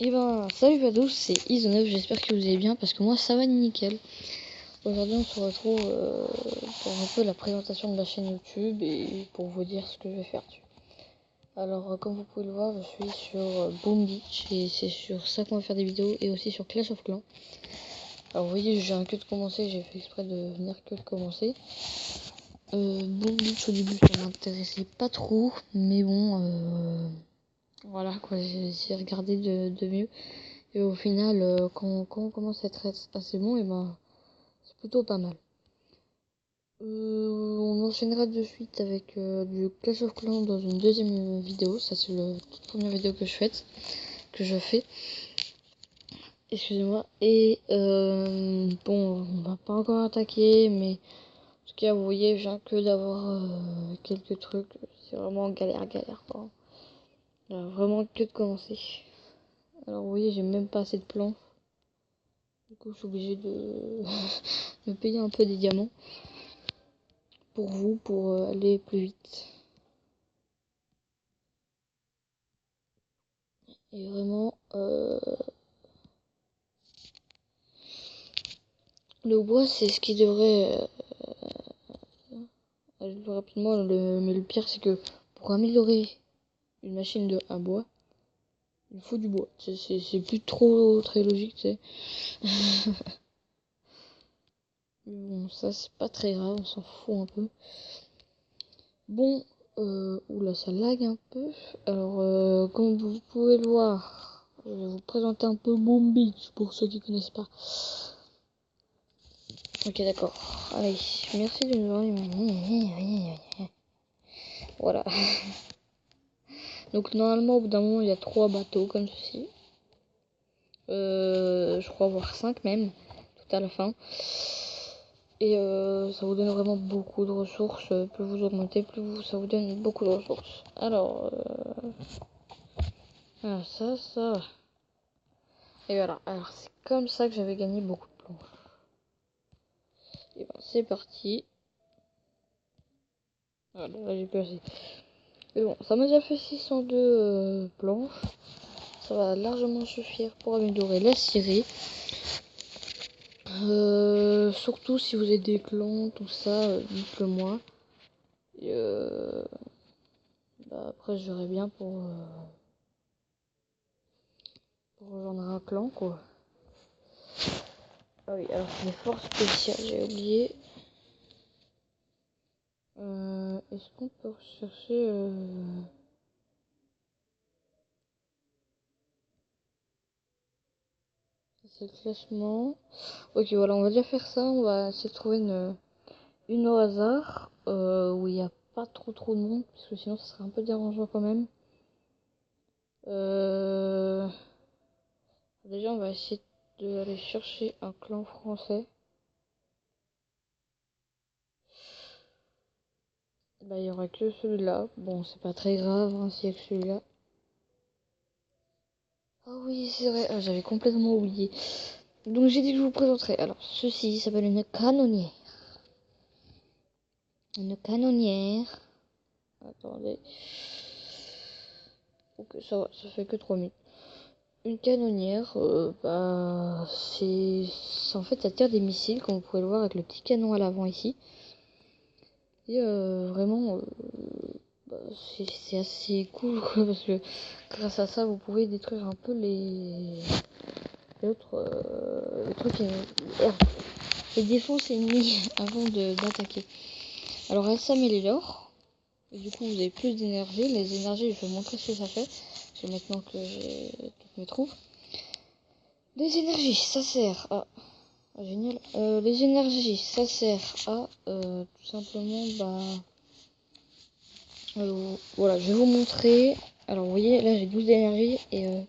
Et ben, salut à tous, c'est Iso9, j'espère que vous allez bien parce que moi ça va nickel. Aujourd'hui on se retrouve pour un peu la présentation de la chaîne YouTube et pour vous dire ce que je vais faire dessus. Alors comme vous pouvez le voir, je suis sur Boom Beach et c'est sur ça qu'on va faire des vidéos et aussi sur Clash of Clans. Alors vous voyez, j'ai un que de commencer, j'ai fait exprès de venir que de commencer. Boom Beach au début ça m'intéressait pas trop, mais bon, voilà quoi, j'ai regardé de mieux. Et au final, quand on commence à être assez bon, et ben c'est plutôt pas mal. On enchaînera de suite avec du Clash of Clans dans une deuxième vidéo. Ça c'est la toute première vidéo que je fais. Excusez-moi. Et bon, on va pas encore attaquer, mais en tout cas vous voyez, je viens que d'avoir quelques trucs. C'est vraiment galère quoi. Vraiment que de commencer. Alors vous voyez, j'ai même pas assez de plans. Du coup, je suis obligé de me payer un peu des diamants pour vous, pour aller plus vite. Et vraiment, le bois, c'est ce qui devrait aller plus rapidement. Mais le pire, c'est que pour améliorer une machine de un bois, il faut du bois. C'est plus trop très logique, tu sais. Bon, ça, c'est pas très grave, on s'en fout un peu. Bon, oula, ça lag un peu. Alors, comme vous pouvez le voir, je vais vous présenter un peu Boom Beach pour ceux qui connaissent pas. Ok, d'accord. Allez, merci de nous avoir. Voilà. Donc normalement, au bout d'un moment, il y a 3 bateaux comme ceci. Je crois voir 5 même, tout à la fin. Et ça vous donne vraiment beaucoup de ressources. Plus vous augmentez, ça vous donne beaucoup de ressources. Alors, ça. Et voilà. Alors, c'est comme ça que j'avais gagné beaucoup de planches. Et ben, c'est parti. Voilà, là j'ai perdu. Mais bon, ça m'a déjà fait 602 planches. Ça va largement suffire pour améliorer la scierie. Surtout si vous avez des clans, tout ça, dites-le moi. Et après, je verrai bien pour rejoindre un clan, quoi. Ah oui, alors c'est des forces spéciales, j'ai oublié. Est-ce qu'on peut rechercher c'est le classement. Ok, voilà, on va déjà faire ça. On va essayer de trouver une au hasard où il n'y a pas trop de monde, parce que sinon ça serait un peu dérangeant quand même. Déjà, on va essayer d'aller chercher un clan français. Bah, il y aura que celui-là. Bon, c'est pas très grave hein, s'il y a que celui-là. Ah oui, c'est vrai, j'avais complètement oublié. Donc j'ai dit que je vous présenterai. Alors, ceci s'appelle une canonnière. Une canonnière. Attendez. Ok, ça va, ça fait que 3 minutes. Une canonnière, bah, en fait, ça tire des missiles, comme vous pouvez le voir avec le petit canon à l'avant ici. Et vraiment, bah, c'est assez cool, quoi, parce que grâce à ça, vous pouvez détruire un peu les autres trucs, les défenses ennemies avant d'attaquer. Alors, elle s'améliore. Et du coup, vous avez plus d'énergie. Les énergies, je vais vous montrer ce que ça fait. Parce que maintenant que j'ai toutes mes troupes. Les énergies, ça sert à... Ah, génial. Les énergies, ça sert à tout simplement, voilà, je vais vous montrer. Alors, vous voyez, là j'ai 12 d'énergie et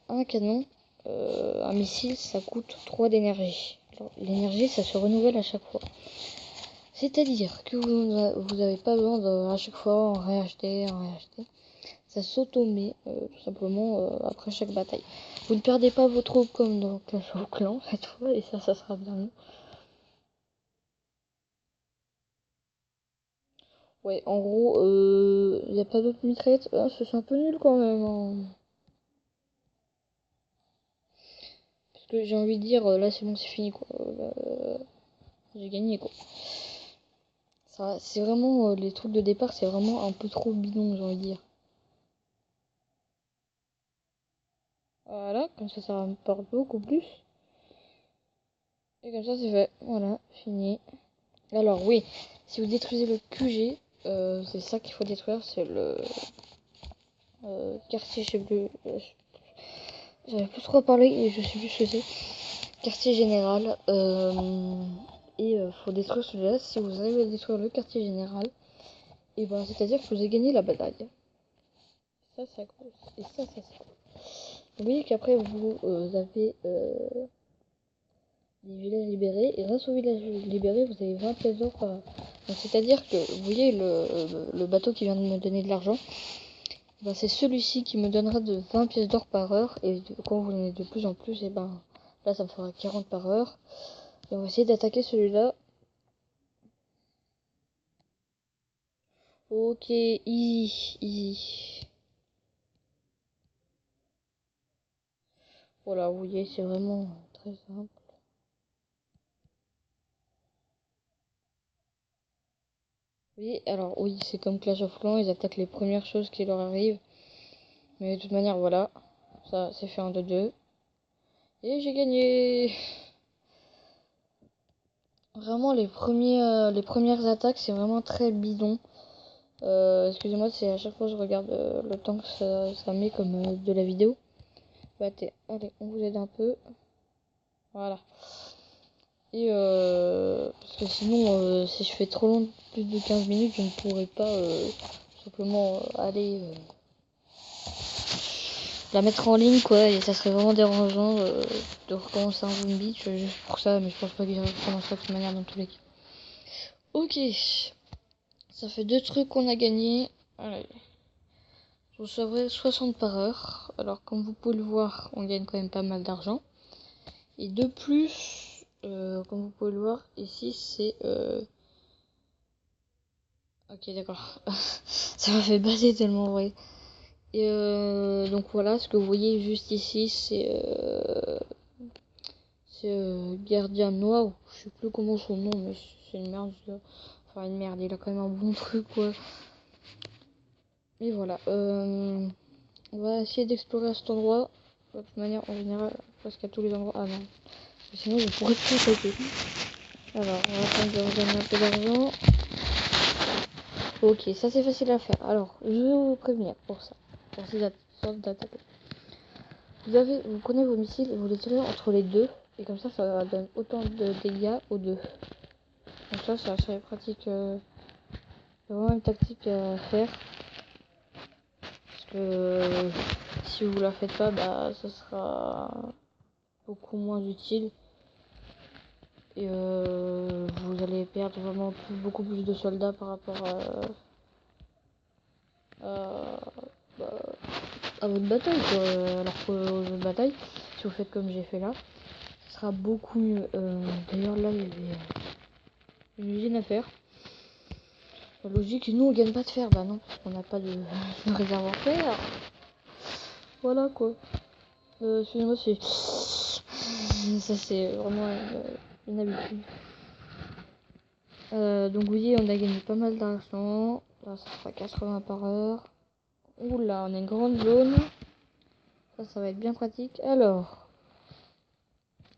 un canon, un missile, ça coûte 3 d'énergie. L'énergie, ça se renouvelle à chaque fois. C'est-à-dire que vous n'avez pas besoin de à chaque fois en réacheter. Ça s'auto-met tout simplement après chaque bataille. Vous ne perdez pas vos troupes comme dans Clash of Clans cette fois, et ça sera bien mieux. Ouais, en gros, y a pas d'autres mitraillettes. Ah, c'est un peu nul quand même, hein. que j'ai envie de dire, là c'est bon, c'est fini quoi. J'ai gagné quoi. Ça, c'est vraiment les trucs de départ, c'est vraiment un peu trop bidon, j'ai envie de dire. Voilà, comme ça rapporte beaucoup plus. Et comme ça c'est fait. Voilà, fini. Alors oui, si vous détruisez le QG, c'est ça qu'il faut détruire, c'est le quartier, je sais plus. J'avais plus trop parlé et je sais plus ce que c'est. Quartier général. Et faut détruire celui-là. Si vous arrivez à détruire le quartier général, et ben c'est-à-dire que vous avez gagné la bataille. Ça, ça cool. Et ça, c'est cool. Vous voyez qu'après vous avez des villages libérés. Et grâce aux villages libérés, vous avez 20 pièces d'or par. Donc c'est-à-dire que vous voyez le bateau qui vient de me donner de l'argent. Ben, c'est celui-ci qui me donnera de 20 pièces d'or par heure. Et quand vous en avez de plus en plus, et ben là ça me fera 40 par heure. Et on va essayer d'attaquer celui-là. Ok, easy, easy. Voilà, vous voyez, c'est vraiment très simple. Oui, alors oui, c'est comme Clash of Clans, ils attaquent les premières choses qui leur arrivent. Mais de toute manière, voilà. Ça, c'est fait un 2-2. Et j'ai gagné. Vraiment, les premières attaques, c'est vraiment très bidon. Excusez-moi, c'est à chaque fois que je regarde le temps que ça met comme de la vidéo. Bah, allez, on vous aide un peu. Voilà. Et parce que sinon, si je fais trop long, plus de 15 minutes, je ne pourrais pas simplement aller la mettre en ligne, quoi. Et ça serait vraiment dérangeant de recommencer un zombie juste pour ça, mais je pense pas que je recommencerai de toute manière dans tous les cas. Ok, ça fait 2 trucs qu'on a gagné. Allez. Je recevrai 60 par heure. Alors, comme vous pouvez le voir, on gagne quand même pas mal d'argent. Et de plus, comme vous pouvez le voir, ici, c'est... Ok, d'accord. Ça m'a fait baser tellement vrai. Et donc voilà, ce que vous voyez juste ici, c'est Gardien Noir. Je sais plus comment son nom, mais c'est une merde. Enfin, une merde, il a quand même un bon truc, quoi. Et voilà. On va essayer d'explorer cet endroit. De toute manière, en général, presque à tous les endroits. Ah non. Sinon, je pourrais tout attaquer. Alors, on va attendre de redonner un peu d'argent. Ok, ça c'est facile à faire. Alors, je vais vous prévenir pour ça. Pour ces sortes d'attaques. Vous prenez vos missiles et vous les tirez entre les deux. Et comme ça donne autant de dégâts aux deux. Donc ça, c'est assez pratique. C'est vraiment une tactique à faire. Parce que si vous la faites pas, bah ça sera beaucoup moins utile. Et vous allez perdre vraiment beaucoup plus de soldats par rapport bah, à votre bataille, quoi. Alors qu'aux autres batailles, si vous faites comme j'ai fait là, ce sera beaucoup mieux. D'ailleurs là, il y avait une usine à faire. La logique, nous on gagne pas de fer, bah non, parce qu'on n'a pas de réservoir fer. Voilà quoi. Excusez-moi, c'est... Ça c'est vraiment une habitude. Donc vous voyez, on a gagné pas mal d'argent. Là, ça sera 80 par heure. Oula, on a une grande zone. Ça va être bien pratique. Alors,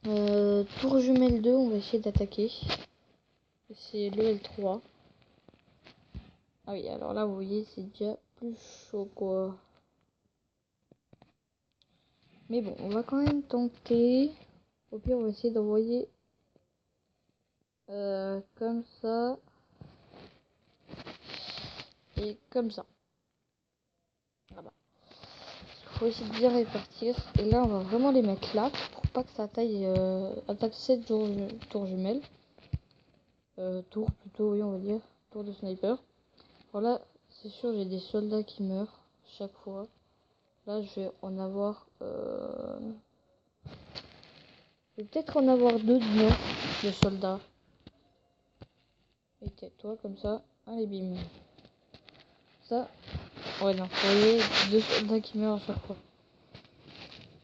tour jumelle 2, on va essayer d'attaquer. C'est level 3. Ah oui, alors là, vous voyez, c'est déjà plus chaud, quoi. Mais bon, on va quand même tenter. Au pire, on va essayer d'envoyer comme ça. Et comme ça. Voilà. Il faut essayer de bien répartir. Et là, on va vraiment les mettre là. Pour pas que ça attaque cette tour jumelle. Tour plutôt, oui, on va dire. Tour de sniper. Voilà, c'est sûr, j'ai des soldats qui meurent chaque fois. Là, je vais en avoir... Je vais peut-être en avoir 2 de morts de soldats. Et tais-toi, comme ça. Allez, bim. Ça. Ouais, non, vous voyez, 2 soldats qui meurent à chaque fois.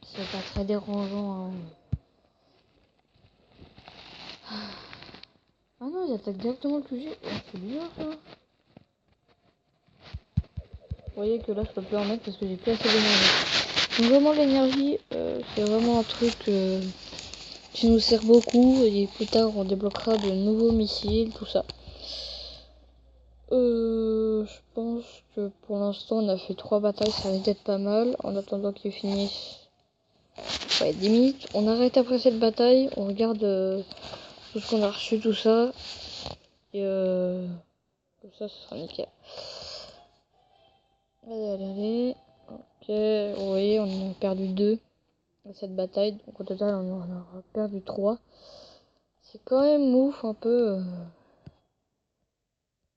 C'est pas très dérangeant, hein. Ah non, ils attaquent directement le QG. C'est bizarre ça. Vous voyez que là je peux plus en mettre parce que j'ai plus assez d'énergie. Donc vraiment l'énergie, c'est vraiment un truc qui nous sert beaucoup. Et plus tard on débloquera de nouveaux missiles, tout ça. Je pense que pour l'instant on a fait 3 batailles, ça risque d'être pas mal. En attendant qu'ils finissent. Ouais, 10 minutes. On arrête après cette bataille, on regarde tout ce qu'on a reçu, tout ça. Et comme ça, ce sera nickel. Allez. Ok, vous voyez, on a perdu 2 à cette bataille. Donc au total, on en a perdu 3. C'est quand même ouf un peu.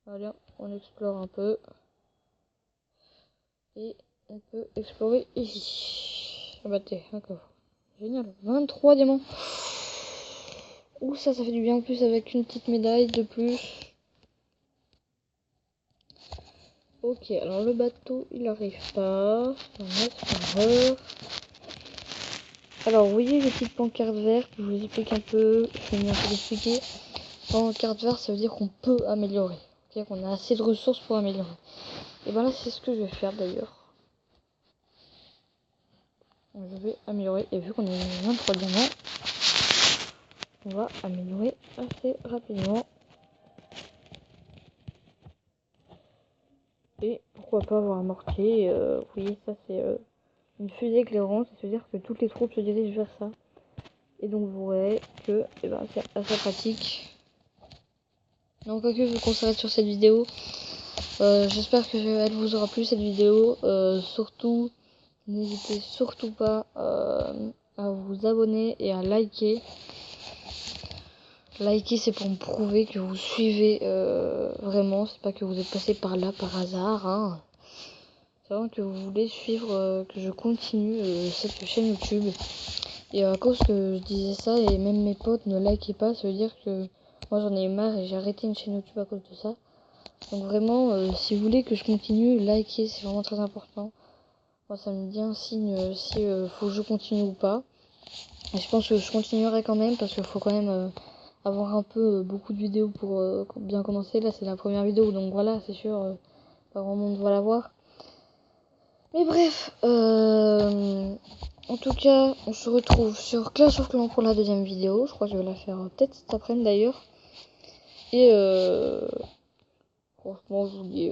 Allez, on explore un peu. Et on peut explorer ici. Ah bah t'es un coffre. Génial. 23 diamants. Ouh, ça fait du bien en plus avec une petite médaille de plus. Ok, alors le bateau, il arrive pas. C'est un explorer. Alors, vous voyez les petites pancartes vertes, je vous explique un peu, je vais un peu l'expliquer. Pancarte verte, ça veut dire qu'on peut améliorer. C'est-à-dire qu'on a assez de ressources pour améliorer. Et ben là, c'est ce que je vais faire d'ailleurs. Je vais améliorer, et vu qu'on a 23 diamants, on va améliorer assez rapidement. Et pourquoi pas avoir un mortier. Vous voyez, ça c'est une fusée éclairante, ça veut dire que toutes les troupes se dirigent vers ça. Et donc vous verrez que c'est assez pratique. Donc ok, vu qu'on s'arrête sur cette vidéo, j'espère que elle vous aura plu cette vidéo. Surtout, n'hésitez surtout pas à vous abonner et à liker. Liker, c'est pour me prouver que vous suivez vraiment, c'est pas que vous êtes passé par là par hasard. Hein. C'est vraiment que vous voulez suivre, que je continue cette chaîne YouTube. Et à cause que je disais ça et même mes potes ne likaient pas, ça veut dire que moi j'en ai marre et j'ai arrêté une chaîne YouTube à cause de ça. Donc vraiment, si vous voulez que je continue, likez, c'est vraiment très important. Moi ça me dit un signe si faut que je continue ou pas. Et je pense que je continuerai quand même parce qu'il faut quand même avoir un peu beaucoup de vidéos pour bien commencer. Là c'est la première vidéo donc voilà, c'est sûr, pas grand monde va la voir. Mais bref, en tout cas, on se retrouve sur Clash of Clans pour la deuxième vidéo. Je crois que je vais la faire peut-être cet après-midi d'ailleurs. Et franchement, je vous dis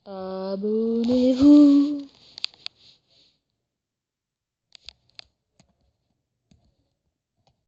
abonnez-vous.